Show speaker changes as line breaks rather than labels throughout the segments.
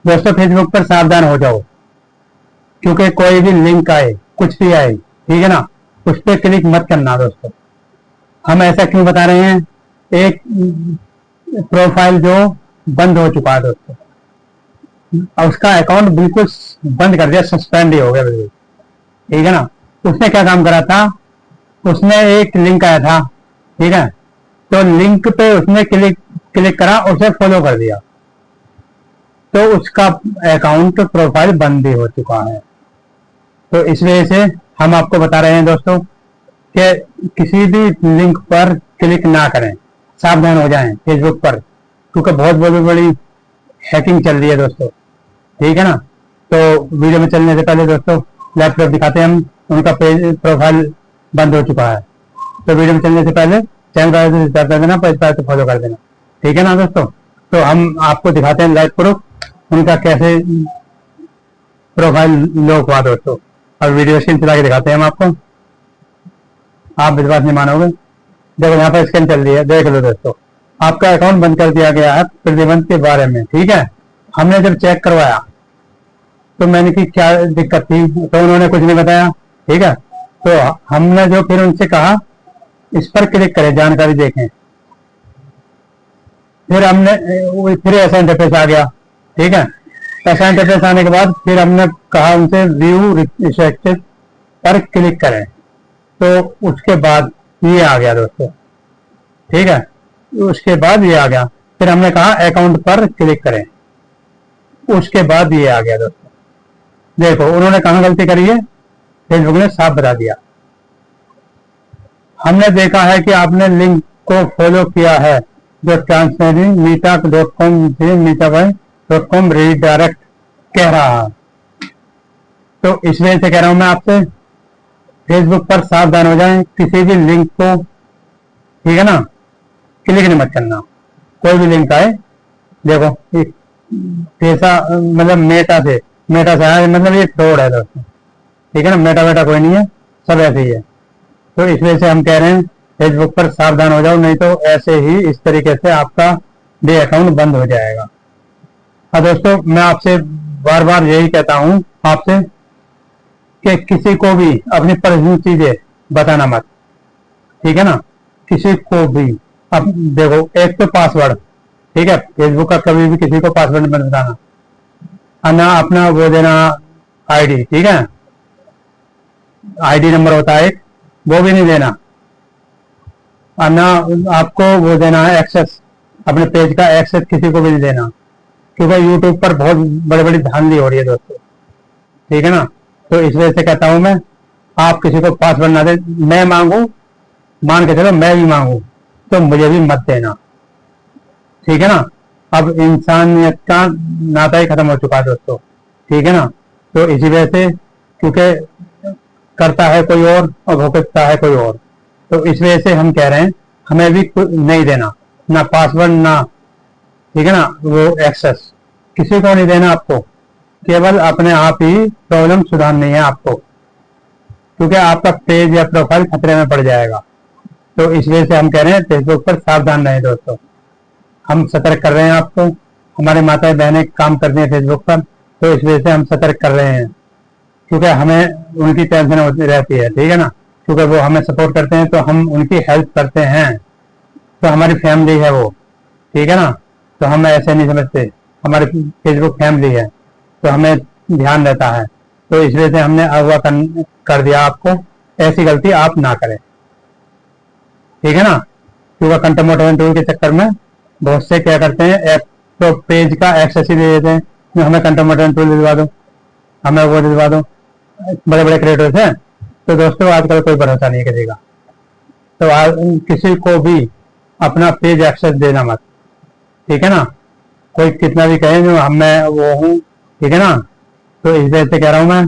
दोस्तों फेसबुक पर सावधान हो जाओ, क्योंकि कोई भी लिंक आए, कुछ भी आए, ठीक है ना, उस पर क्लिक मत करना दोस्तों। हम ऐसा क्यों बता रहे हैं? एक प्रोफाइल जो बंद हो चुका है दोस्तों, और उसका अकाउंट बिल्कुल बंद कर दिया, सस्पेंड ही हो गया बिल्कुल, ठीक है ना। उसने क्या काम करा था? उसने एक लिंक आया था, ठीक है, तो लिंक पे उसने क्लिक क्लिक करा, उसे फॉलो कर दिया, तो उसका अकाउंट प्रोफाइल बंद ही हो चुका है। तो इस वजह से हम आपको बता रहे हैं दोस्तों कि किसी भी लिंक पर क्लिक ना करें, सावधान हो जाएं फेसबुक पर, क्योंकि बहुत बड़ी बड़ी हैकिंग चल रही है दोस्तों, ठीक है ना। तो वीडियो में चलने से पहले दोस्तों लैपटॉप दिखाते हैं हम, उनका पेज प्रोफाइल बंद हो चुका है। तो वीडियो में चलने से पहले चैनल को सब्सक्राइब कर देना, पेज पर फॉलो कर देना, ठीक है ना दोस्तों। तो हम आपको दिखाते हैं लाइव प्रूफ उनका कैसे प्रोफाइल लॉक हुआ दोस्तों, और वीडियो स्क्रीन चला के दिखाते हैं हम आपको, आप विश्वास नहीं मानोगे। देखो यहाँ पर स्कैन चल रही है, देख लो दोस्तों, आपका अकाउंट बंद कर दिया गया है प्रतिबंध के बारे में, ठीक है। हमने जब चेक करवाया तो मैंने की क्या दिक्कत थी, तो उन्होंने कुछ नहीं बताया, ठीक है। तो हमने जो फिर उनसे कहा इस पर क्लिक करें, जानकारी देखें, फिर हमने फिर ऐसा इंटरफेस आ गया, ठीक है। ऐसा इंटरफेस आने के बाद फिर हमने कहा उनसे व्यू रिस्ट्रिक्टेड पर क्लिक करें, तो उसके बाद ये आ गया दोस्तों, ठीक है। उसके बाद ये आ गया, फिर हमने कहा अकाउंट पर क्लिक करें, उसके बाद ये आ गया दोस्तों। देखो उन्होंने कहाँ गलती करी है, फेसबुक ने साफ बता दिया। हमने देखा है कि आपने लिंक को फॉलो किया है जो ट्रांसफरिंग मीटा.com से मीटा.com रीडायरेक्ट कह रहा है। तो इस वजह से कह रहा हूं मैं आपसे, फेसबुक पर सावधान हो जाएं, किसी भी लिंक को, ठीक है ना, क्लिक नहीं मत करना। कोई भी लिंक आए, देखो पैसा मतलब मेटा से आया, मतलब ये फ्रॉड है दोस्तों, ठीक है ना। मेटा कोई नहीं है, सब ऐसे ही है। तो इस वजह से हम कह रहे हैं फेसबुक पर सावधान हो जाओ, नहीं तो ऐसे ही इस तरीके से आपका भी अकाउंट बंद हो जाएगा। और दोस्तों मैं आपसे बार बार यही कहता हूं आपसे कि किसी को भी अपनी पर्सनल चीजें बताना मत, ठीक है ना, किसी को भी। अब देखो एक तो पासवर्ड, ठीक है, फेसबुक का कभी भी किसी को पासवर्ड मत बताना, और ना अपना वो देना आईडी, ठीक है, आईडी नंबर होता है एक, वो भी नहीं देना, और ना आपको वो देना है एक्सेस, अपने पेज का एक्सेस किसी को भी नहीं देना, क्योंकि यूट्यूब पर बहुत बड़ी बड़ी धांधली हो रही है दोस्तों, ठीक है ना। तो इस वजह से कहता हूं मैं, आप किसी को पासवर्ड ना दे, मैं मांगू, मान के चलो मैं भी मांगू, तो मुझे भी मत देना, ठीक है ना। अब इंसानियत का नाता ही खत्म हो चुका है दोस्तों, ठीक है ना। तो इसी वजह से, क्योंकि करता है कोई और भुगतता है कोई और, तो इस वजह से हम कह रहे हैं हमें भी नहीं देना, ना पासवर्ड, ना, ठीक है ना, वो एक्सेस किसी को नहीं देना आपको, केवल अपने आप ही प्रॉब्लम सुधारनी है आपको, क्योंकि आपका पेज या प्रोफाइल खतरे में पड़ जाएगा। तो इस वजह से हम कह रहे हैं फेसबुक पर सावधान रहें दोस्तों, हम सतर्क कर रहे हैं आपको। हमारे माता बहनें काम करती हैं फेसबुक पर, तो इस वजह से हम सतर्क कर रहे हैं, क्योंकि हमें उनकी टेंशन होती रहती है, ठीक है ना, क्योंकि वो हमें सपोर्ट करते हैं, तो हम उनकी हेल्प करते हैं, तो हमारी फैमिली है वो, ठीक है ना। तो हम ऐसे नहीं समझते, हमारी फेसबुक फैमिली है, तो हमें ध्यान रहता है। तो इस वजह से हमने अगवा कर दिया आपको, ऐसी गलती आप ना करें, ठीक है ना। क्योंकि कंटेंट मॉडरेशन टूल के चक्कर में बहुत से क्या करते हैं, ऐप तो पेज का एक्सेस ही दे देते हैं, तो हमें कंटेंट मॉडरेशन टूल दिलवा दो, हमें वो दिलवा दो, बड़े बड़े क्रिएटर्स हैं। तो दोस्तों आजकल कोई भरोसा नहीं करेगा, तो किसी को भी अपना पेज एक्सेस देना मत, ठीक है ना। कोई कितना भी कहे जो मैं वो हूँ, ठीक है ना। तो इस वजह से कह रहा हूँ मैं,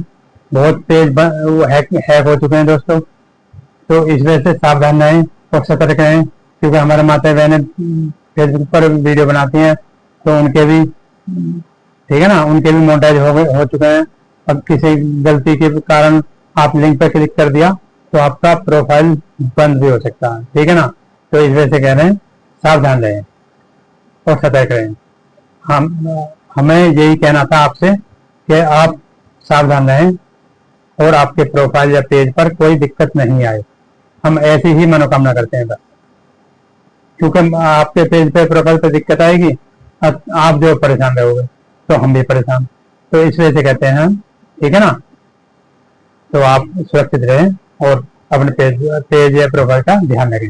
बहुत पेज वो हैक हो चुके हैं दोस्तों, तो इस वजह से सावधान रहें और सतर्क रहें, क्योंकि हमारे माता बहनें फेसबुक पर वीडियो बनाती हैं, तो उनके भी, ठीक है ना, उनके भी मोनेटाइज हो चुके हैं। अब किसी गलती के कारण आप लिंक पर क्लिक कर दिया, तो आपका प्रोफाइल बंद भी हो सकता है, ठीक है ना। तो इस वजह से कह रहे हैं सावधान रहें और सतर्क रहें। हम हमें यही कहना था आपसे कि आप सावधान रहें और आपके प्रोफाइल या पेज पर कोई दिक्कत नहीं आए। हम ऐसी ही मनोकामना करते हैं बस, क्योंकि आपके पेज पे प्रोफाइल पे दिक्कत आएगी, आप जो परेशान रहोगे तो हम भी परेशान, तो इस वजह से कहते हैं हम, ठीक है ना। तो आप सुरक्षित रहें और अपने पेज या प्रोफाइल का ध्यान रखें,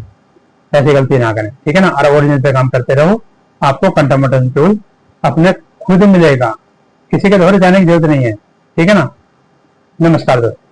ऐसी गलती ना करें, ठीक है ना। और ओरिजिनल पे काम करते रहो, आपको कंटेंट टूल अपने खुद मिलेगा, किसी के द्वारा जाने की जरूरत नहीं है, ठीक है ना। नमस्कार दोस्तों।